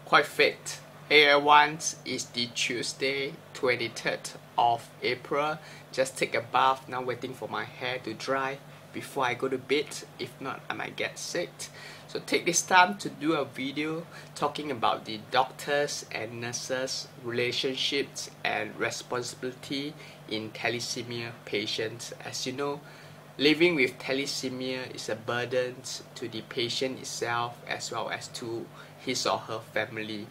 quite fit. Hey everyone, it's the Tuesday 23rd of April. Just take a bath, now waiting for my hair to dry before I go to bed. If not, I might get sick. So take this time to do a video talking about the doctors and nurses relationships and responsibility in thalassemia patients. As you know, living with thalassemia is a burden to the patient itself as well as to his or her family.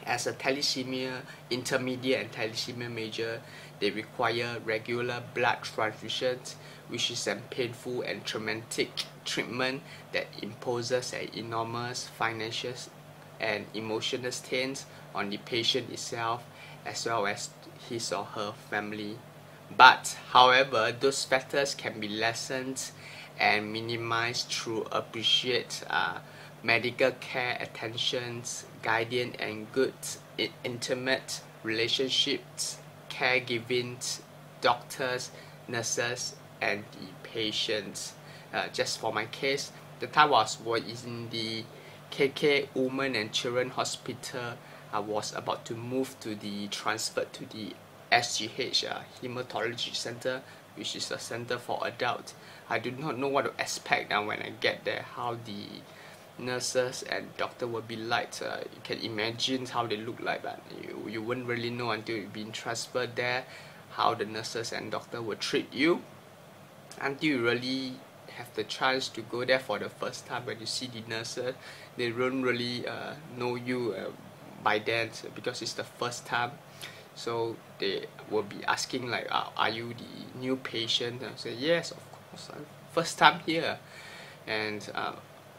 As a thalassemia intermediate and thalassemia major, they require regular blood transfusions, which is a painful and traumatic treatment that imposes an enormous financial and emotional strains on the patient itself as well as his or her family. But however, those factors can be lessened and minimized through appropriate medical care, attentions, guidance, and good intimate relationships, caregiving, doctors, nurses, and the patients. Just for my case, the time I was in the KK Women and Children Hospital. I was about to move to the transfer to the SGH Hematology Center, which is a center for adults. I did not know what to expect when I get there, how the nurses and doctor will be like. You can imagine how they look like, but you wouldn't really know until you've been transferred there how the nurses and doctor will treat you, until you really have the chance to go there for the first time. When you see the nurses, they don't really know you by then, because it's the first time. So they will be asking like, are you the new patient? I say yes, of course, I'm first time here. And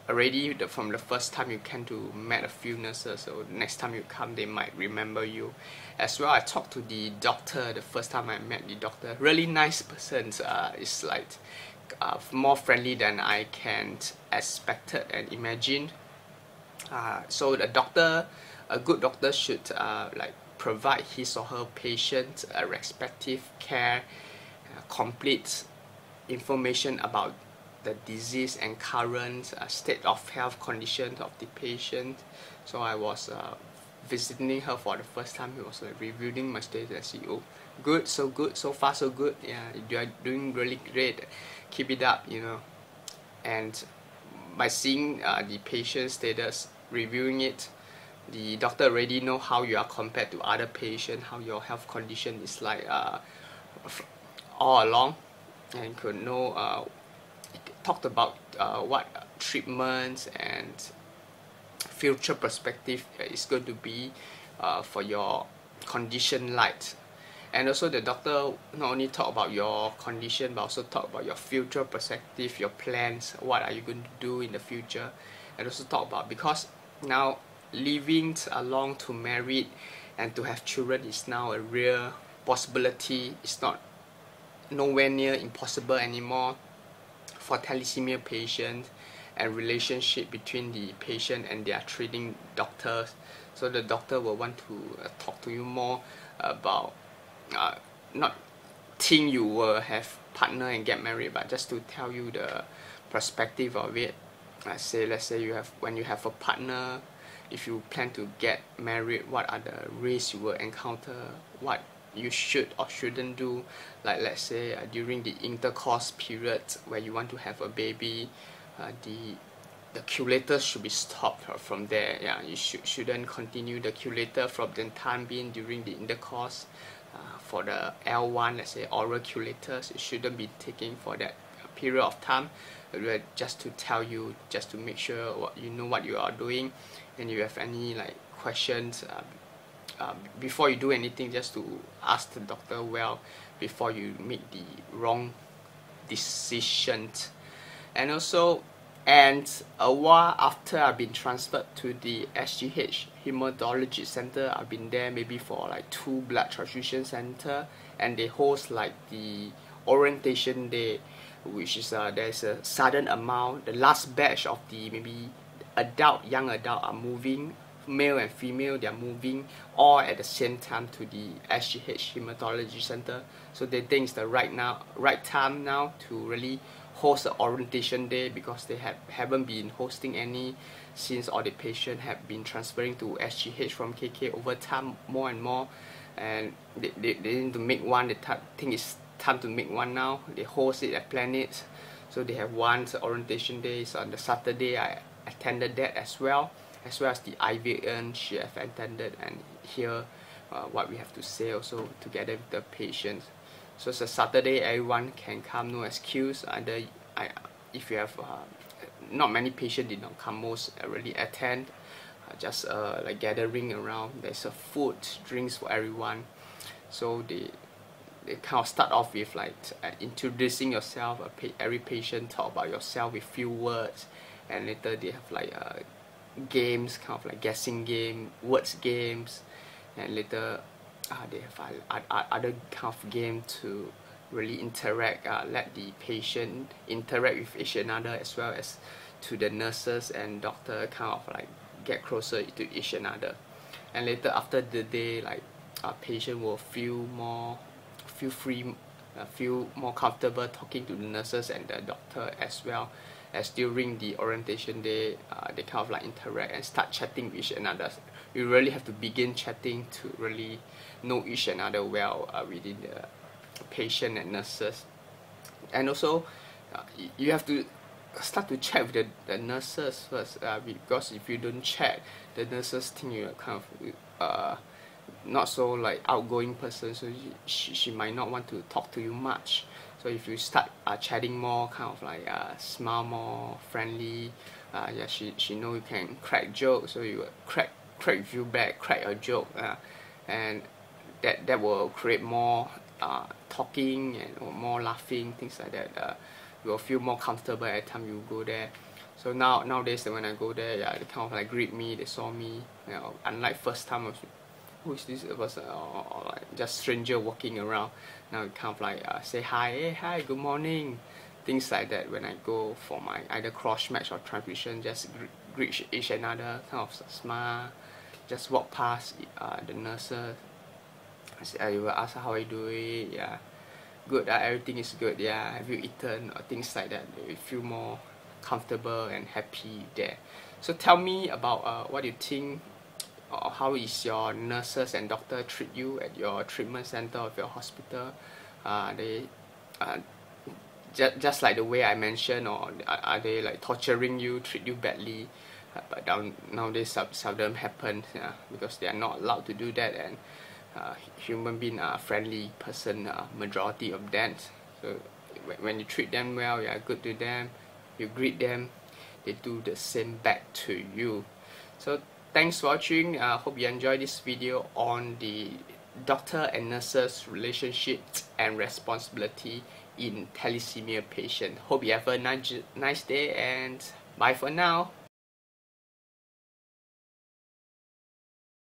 already from the first time you came to met a few nurses, so next time you come they might remember you. As well, I talked to the doctor the first time I met the doctor. Really nice person. It's like more friendly than I can expected and imagined. So the doctor, a good doctor should like provide his or her patient a respective care, complete information about the disease and current state of health condition of the patient. So I was visiting her for the first time. He was reviewing my status and said, "Oh, good, so far so good. Yeah, you are doing really great. Keep it up, you know." And by seeing the patient status, reviewing it, the doctor already know how you are compared to other patients, how your health condition is like all along, and could know. Talked about what treatments and future perspective is going to be for your condition like. And also the doctor not only talk about your condition but also talk about your future perspective, your plans, what are you going to do in the future. And also talk about, because now living along to married and to have children is now a real possibility. It's not nowhere near impossible anymore for thalassemia patients, and relationship between the patient and their treating doctors. So the doctor will want to talk to you more about not think you will have partner and get married, but just to tell you the perspective of it. Let's say you have, when you have a partner, if you plan to get married, what are the risks you will encounter, what you should or shouldn't do. Like let's say during the intercourse period where you want to have a baby, the curator should be stopped from there. Yeah, you shouldn't continue the curator from the time being during the intercourse. For the L1, let's say oral curators, it shouldn't be taken for that period of time. Just to tell you, just to make sure you know what you are doing, and you have any like questions. Before you do anything, just to ask the doctor well before you make the wrong decisions. And also, and a while after I've been transferred to the SGH Hematology Center, I've been there maybe for like 2 blood transfusion center, and they host like the orientation day, which is there's a sudden amount, the last batch of the maybe young adult are moving, male and female, they are moving all at the same time to the SGH Hematology Center. So they think it's the right time now to really host an orientation day, because they haven't been hosting any since all the patients have been transferring to SGH from KK over time more and more, and they need to make one. The thing is time to make one now. They host it at Planet, so they have one orientation days on the Saturday. I attended that as well as the IVN she have attended, and hear what we have to say also together with the patients. So it's a Saturday, everyone can come, no excuse. Either if you have not many patients did not come, most really attend, just like gathering around. There's a food, drinks for everyone. So they kind of start off with like introducing yourself. Every patient talk about yourself with few words, and later they have like games, kind of like guessing game, words games, and later they have other kind of game to really interact, let the patient interact with each another, as well as to the nurses and doctor, kind of like get closer to each another. And later after the day, like patient will feel free, feel more comfortable talking to the nurses and the doctor, as well as during the orientation day, they kind of like interact and start chatting with each another. You really have to begin chatting to really know each another well within the patient and nurses. And also you have to start to chat with the nurses first, because if you don't chat, the nurses think you're kind of not so like outgoing person, so she might not want to talk to you much. So if you start chatting more, kind of like smile more friendly, yeah, she know you can crack jokes, so you crack you back, crack a joke, and that will create more talking and more laughing, things like that. You will feel more comfortable every time you go there. So nowadays when I go there, yeah, they kind of like greet me, they saw me, you know, unlike first time I was, who is this person, or like just stranger walking around. Now you kind of like say hi, hey, hi, good morning, things like that. When I go for my either cross match or transfusion, just greet each another, kind of smile, just walk past the nurses. I will ask how are you doing, yeah, good, everything is good, yeah, have you eaten, or things like that. You feel more comfortable and happy there. So tell me about what you think, or how is your nurses and doctor treat you at your treatment center of your hospital. They just like the way I mentioned, or are they like torturing you, treat you badly? But nowadays seldom happens, yeah, because they are not allowed to do that, and human being are friendly person, majority of them. So when you treat them well, you are good to them, you greet them, they do the same back to you. So thanks for watching. Hope you enjoyed this video on the doctor and nurses relationship and responsibility in thalassemia patient. Hope you have a nice day, and bye for now.